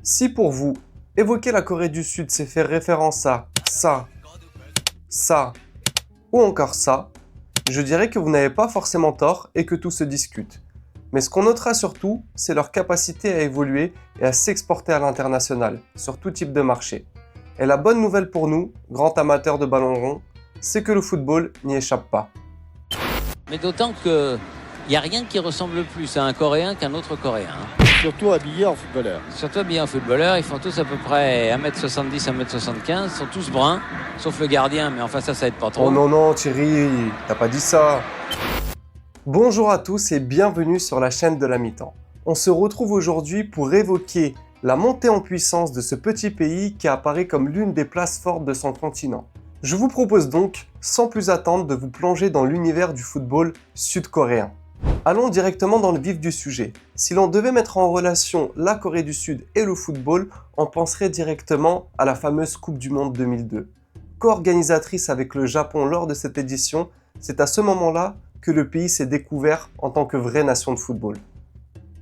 Si pour vous, évoquer la Corée du Sud, c'est faire référence à ça ou encore ça, je dirais que vous n'avez pas forcément tort et que tout se discute. Mais ce qu'on notera surtout, c'est leur capacité à évoluer et à s'exporter à l'international, sur tout type de marché. Et la bonne nouvelle pour nous, grands amateurs de ballon rond, c'est que le football n'y échappe pas. Mais d'autant qu'il n'y a rien qui ressemble plus à un Coréen qu'un autre Coréen. Surtout habillés en footballeur. Surtout habillés en footballeur, ils font tous à peu près 1m70, 1m75, ils sont tous bruns, sauf le gardien, mais enfin ça aide pas trop. Oh non Thierry, t'as pas dit ça. Bonjour à tous et bienvenue sur la chaîne de la mi-temps. On se retrouve aujourd'hui pour évoquer la montée en puissance de ce petit pays qui apparaît comme l'une des places fortes de son continent. Je vous propose donc, sans plus attendre, de vous plonger dans l'univers du football sud-coréen. Allons directement dans le vif du sujet. Si l'on devait mettre en relation la Corée du Sud et le football, on penserait directement à la fameuse Coupe du Monde 2002. Co-organisatrice avec le Japon lors de cette édition, c'est à ce moment-là que le pays s'est découvert en tant que vraie nation de football.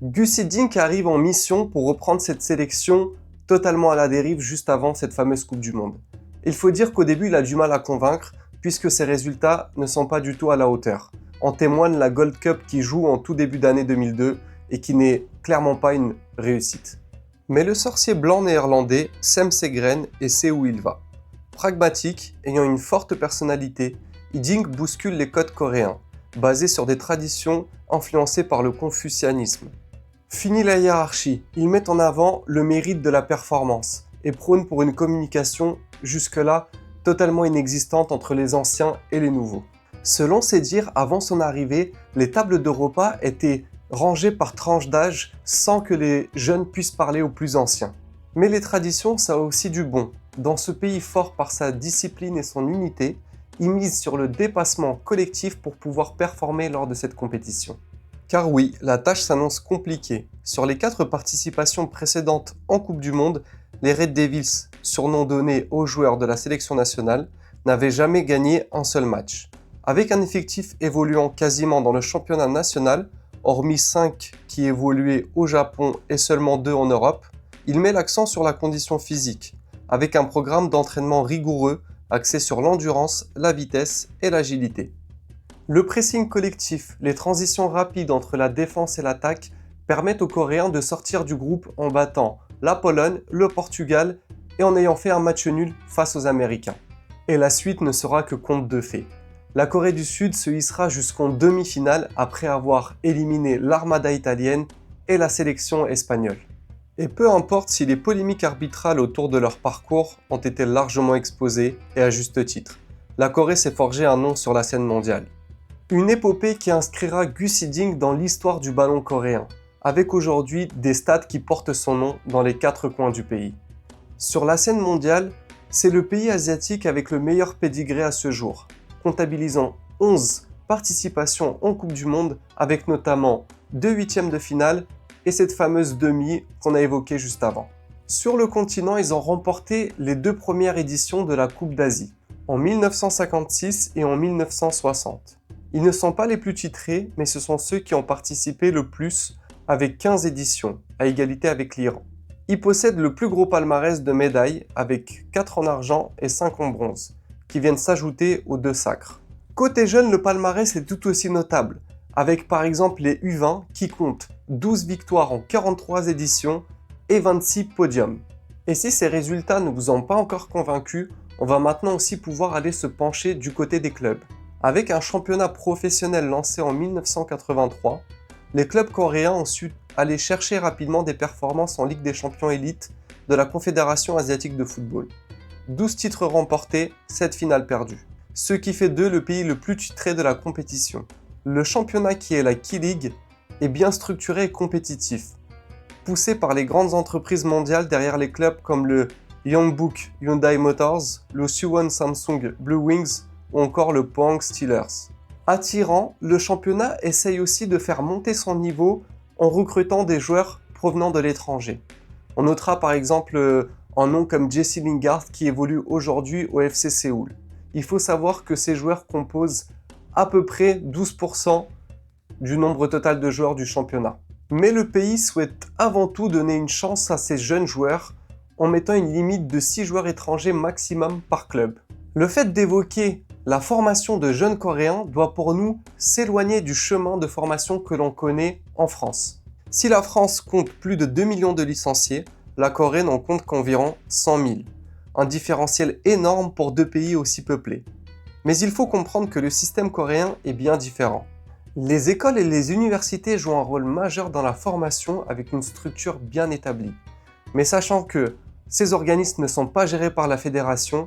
Gus Hiddink arrive en mission pour reprendre cette sélection totalement à la dérive juste avant cette fameuse Coupe du Monde. Il faut dire qu'au début, il a du mal à convaincre puisque ses résultats ne sont pas du tout à la hauteur. En témoigne la Gold Cup qui joue en tout début d'année 2002 et qui n'est clairement pas une réussite. Mais le sorcier blanc néerlandais sème ses graines et sait où il va. Pragmatique, ayant une forte personnalité, Hiddink bouscule les codes coréens, basés sur des traditions influencées par le confucianisme. Fini la hiérarchie, il met en avant le mérite de la performance et prône pour une communication jusque-là totalement inexistante entre les anciens et les nouveaux. Selon ses dires, avant son arrivée, les tables de repas étaient rangées par tranches d'âge sans que les jeunes puissent parler aux plus anciens. Mais les traditions, ça a aussi du bon. Dans ce pays fort par sa discipline et son unité, il mise sur le dépassement collectif pour pouvoir performer lors de cette compétition. Car oui, la tâche s'annonce compliquée. Sur les 4 participations précédentes en Coupe du Monde, les Red Devils, surnom donné aux joueurs de la sélection nationale, n'avaient jamais gagné un seul match. Avec un effectif évoluant quasiment dans le championnat national, hormis 5 qui évoluaient au Japon et seulement 2 en Europe, il met l'accent sur la condition physique, avec un programme d'entraînement rigoureux axé sur l'endurance, la vitesse et l'agilité. Le pressing collectif, les transitions rapides entre la défense et l'attaque permettent aux Coréens de sortir du groupe en battant la Pologne, le Portugal et en ayant fait un match nul face aux Américains. Et la suite ne sera que conte de fées. La Corée du Sud se hissera jusqu'en demi-finale après avoir éliminé l'Armada italienne et la sélection espagnole. Et peu importe si les polémiques arbitrales autour de leur parcours ont été largement exposées et à juste titre, la Corée s'est forgé un nom sur la scène mondiale. Une épopée qui inscrira Gus Hiddink dans l'histoire du ballon coréen, avec aujourd'hui des stades qui portent son nom dans les 4 coins du pays. Sur la scène mondiale, c'est le pays asiatique avec le meilleur pédigré à ce jour, comptabilisant 11 participations en Coupe du Monde avec notamment 2 huitièmes de finale et cette fameuse demi qu'on a évoquée juste avant. Sur le continent, ils ont remporté les 2 premières éditions de la Coupe d'Asie, en 1956 et en 1960. Ils ne sont pas les plus titrés, mais ce sont ceux qui ont participé le plus avec 15 éditions, à égalité avec l'Iran. Ils possèdent le plus gros palmarès de médailles avec 4 en argent et 5 en bronze, qui viennent s'ajouter aux 2 sacres. Côté jeunes, le palmarès est tout aussi notable, avec par exemple les U20 qui comptent 12 victoires en 43 éditions et 26 podiums. Et si ces résultats ne vous ont pas encore convaincu, on va maintenant aussi pouvoir aller se pencher du côté des clubs. Avec un championnat professionnel lancé en 1983, les clubs coréens ont su aller chercher rapidement des performances en Ligue des champions élite de la Confédération asiatique de football. 12 titres remportés, 7 finales perdues. Ce qui fait d'eux le pays le plus titré de la compétition. Le championnat qui est la K-League est bien structuré et compétitif, poussé par les grandes entreprises mondiales derrière les clubs comme le Yongbuk Hyundai Motors, le Suwon Samsung Blue Wings ou encore le Pohang Steelers. Attirant, le championnat essaye aussi de faire monter son niveau en recrutant des joueurs provenant de l'étranger. On notera par exemple un nom comme Jesse Lingard qui évolue aujourd'hui au FC Séoul. Il faut savoir que ces joueurs composent à peu près 12% du nombre total de joueurs du championnat. Mais le pays souhaite avant tout donner une chance à ses jeunes joueurs en mettant une limite de 6 joueurs étrangers maximum par club. Le fait d'évoquer la formation de jeunes Coréens doit pour nous s'éloigner du chemin de formation que l'on connaît en France. Si la France compte plus de 2 millions de licenciés, la Corée n'en compte qu'environ 100 000. Un différentiel énorme pour deux pays aussi peuplés. Mais il faut comprendre que le système coréen est bien différent. Les écoles et les universités jouent un rôle majeur dans la formation avec une structure bien établie. Mais sachant que ces organismes ne sont pas gérés par la fédération,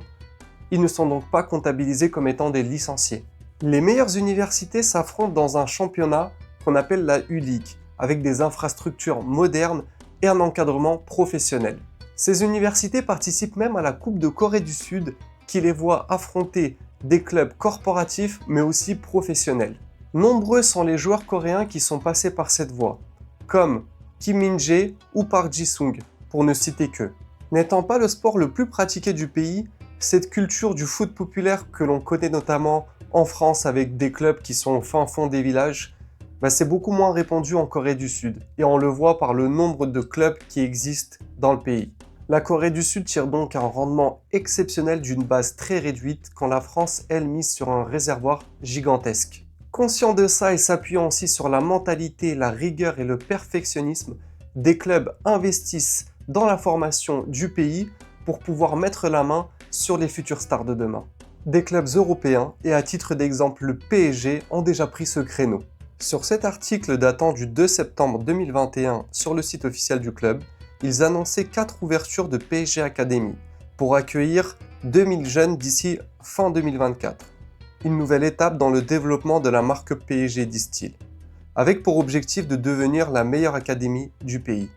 ils ne sont donc pas comptabilisés comme étant des licenciés. Les meilleures universités s'affrontent dans un championnat qu'on appelle la U-League, avec des infrastructures modernes et un encadrement professionnel. Ces universités participent même à la Coupe de Corée du Sud qui les voit affronter des clubs corporatifs mais aussi professionnels. Nombreux sont les joueurs coréens qui sont passés par cette voie, comme Kim Min-jae ou Park Ji-sung, pour ne citer qu'eux. N'étant pas le sport le plus pratiqué du pays, cette culture du foot populaire que l'on connaît notamment en France avec des clubs qui sont au fin fond des villages, c'est beaucoup moins répandu en Corée du Sud, et on le voit par le nombre de clubs qui existent dans le pays. La Corée du Sud tire donc un rendement exceptionnel d'une base très réduite quand la France, elle, mise sur un réservoir gigantesque. Conscient de ça et s'appuyant aussi sur la mentalité, la rigueur et le perfectionnisme, des clubs investissent dans la formation du pays pour pouvoir mettre la main sur les futures stars de demain. Des clubs européens, et à titre d'exemple le PSG, ont déjà pris ce créneau. Sur cet article datant du 2 septembre 2021 sur le site officiel du club, ils annonçaient 4 ouvertures de PSG Academy pour accueillir 2000 jeunes d'ici fin 2024. Une nouvelle étape dans le développement de la marque PSG, disent-ils, avec pour objectif de devenir la meilleure académie du pays.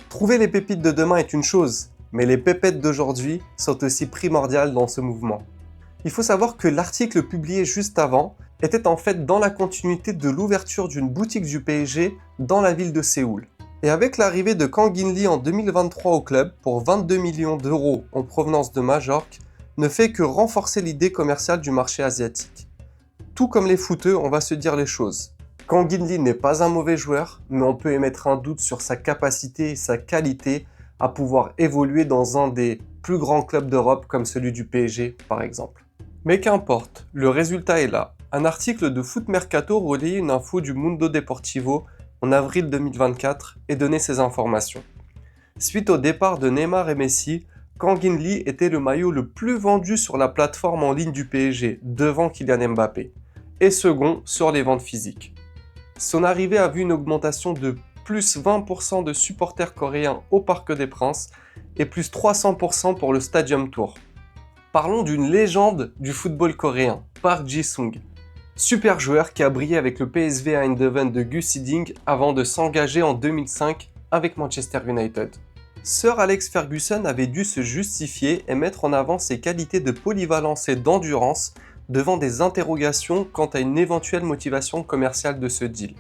Trouver les pépites de demain est une chose, mais les pépettes d'aujourd'hui sont aussi primordiales dans ce mouvement. Il faut savoir que l'article publié juste avant était en fait dans la continuité de l'ouverture d'une boutique du PSG dans la ville de Séoul. Et avec l'arrivée de Kang In-lee en 2023 au club pour 22 millions d'euros en provenance de Majorque, ne fait que renforcer l'idée commerciale du marché asiatique. Tout comme les footeux, on va se dire les choses. Kang In-lee n'est pas un mauvais joueur, mais on peut émettre un doute sur sa capacité et sa qualité à pouvoir évoluer dans un des plus grands clubs d'Europe comme celui du PSG par exemple. Mais qu'importe, le résultat est là. Un article de Foot Mercato relayait une info du Mundo Deportivo en avril 2024 et donnait ces informations. Suite au départ de Neymar et Messi, Kang In-lee était le maillot le plus vendu sur la plateforme en ligne du PSG, devant Kylian Mbappé, et second sur les ventes physiques. Son arrivée a vu une augmentation de plus 20% de supporters coréens au Parc des Princes et plus 300% pour le Stadium Tour. Parlons d'une légende du football coréen, Park Ji-sung. Super joueur qui a brillé avec le PSV Eindhoven de Guus Hiddink avant de s'engager en 2005 avec Manchester United. Sir Alex Ferguson avait dû se justifier et mettre en avant ses qualités de polyvalence et d'endurance devant des interrogations quant à une éventuelle motivation commerciale de ce deal.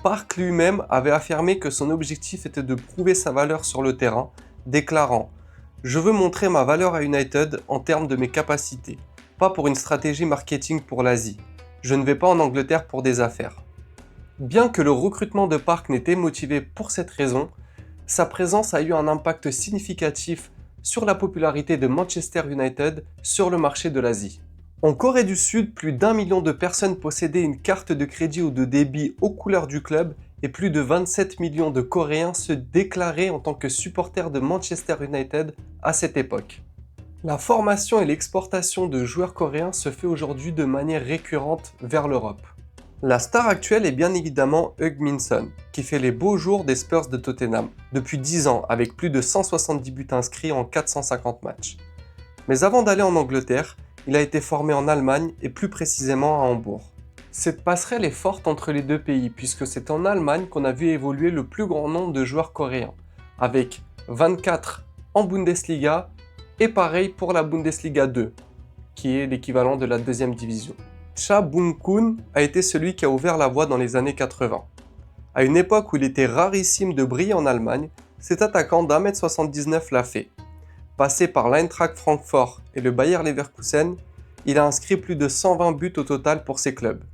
Park lui-même avait affirmé que son objectif était de prouver sa valeur sur le terrain, déclarant « Je veux montrer ma valeur à United en termes de mes capacités, pas pour une stratégie marketing pour l'Asie. Je ne vais pas en Angleterre pour des affaires. » Bien que le recrutement de Park n'était motivé pour cette raison, sa présence a eu un impact significatif sur la popularité de Manchester United sur le marché de l'Asie. En Corée du Sud, plus d'1 million de personnes possédaient une carte de crédit ou de débit aux couleurs du club et plus de 27 millions de Coréens se déclaraient en tant que supporters de Manchester United à cette époque. La formation et l'exportation de joueurs coréens se fait aujourd'hui de manière récurrente vers l'Europe. La star actuelle est bien évidemment Min-son, qui fait les beaux jours des Spurs de Tottenham, depuis 10 ans avec plus de 170 buts inscrits en 450 matchs. Mais avant d'aller en Angleterre, il a été formé en Allemagne et plus précisément à Hambourg. Cette passerelle est forte entre les deux pays puisque c'est en Allemagne qu'on a vu évoluer le plus grand nombre de joueurs coréens, avec 24 en Bundesliga et pareil pour la Bundesliga 2, qui est l'équivalent de la deuxième division. Cha Bung-kun a été celui qui a ouvert la voie dans les années 80. À une époque où il était rarissime de briller en Allemagne, cet attaquant d'1m79 l'a fait. Passé par l'Eintracht Francfort et le Bayer Leverkusen, il a inscrit plus de 120 buts au total pour ses clubs.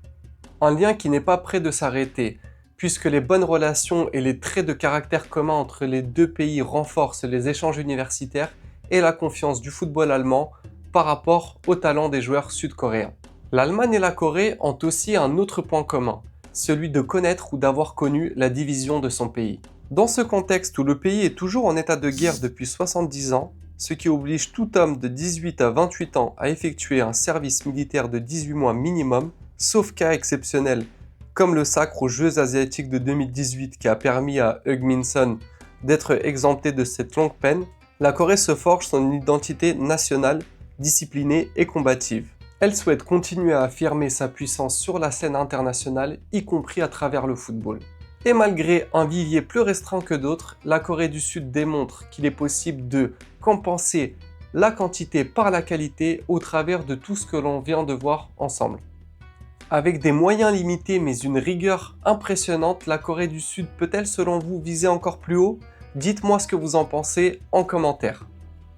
Un lien qui n'est pas près de s'arrêter, puisque les bonnes relations et les traits de caractère communs entre les deux pays renforcent les échanges universitaires et la confiance du football allemand par rapport au talent des joueurs sud-coréens. L'Allemagne et la Corée ont aussi un autre point commun, celui de connaître ou d'avoir connu la division de son pays. Dans ce contexte où le pays est toujours en état de guerre depuis 70 ans, ce qui oblige tout homme de 18 à 28 ans à effectuer un service militaire de 18 mois minimum, sauf cas exceptionnels comme le sacre aux Jeux asiatiques de 2018 qui a permis à Heung-min Son d'être exempté de cette longue peine, la Corée se forge son identité nationale, disciplinée et combative. Elle souhaite continuer à affirmer sa puissance sur la scène internationale, y compris à travers le football. Et malgré un vivier plus restreint que d'autres, la Corée du Sud démontre qu'il est possible de compenser la quantité par la qualité au travers de tout ce que l'on vient de voir ensemble. Avec des moyens limités mais une rigueur impressionnante, la Corée du Sud peut-elle selon vous viser encore plus haut? Dites-moi ce que vous en pensez en commentaire.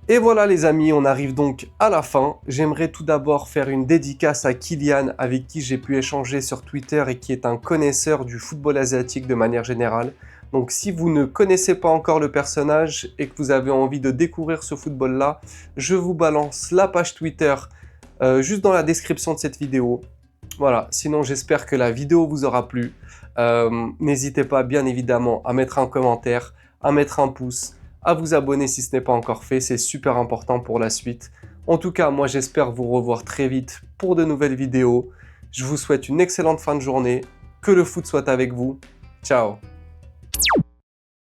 Et voilà les amis, on arrive donc à la fin. J'aimerais tout d'abord faire une dédicace à Kylian avec qui j'ai pu échanger sur Twitter et qui est un connaisseur du football asiatique de manière générale. Donc si vous ne connaissez pas encore le personnage et que vous avez envie de découvrir ce football-là, je vous balance la page Twitter juste dans la description de cette vidéo. Voilà, sinon j'espère que la vidéo vous aura plu. N'hésitez pas bien évidemment à mettre un commentaire, à mettre un pouce, à vous abonner si ce n'est pas encore fait, c'est super important pour la suite. En tout cas, moi j'espère vous revoir très vite pour de nouvelles vidéos. Je vous souhaite une excellente fin de journée, que le foot soit avec vous. Ciao!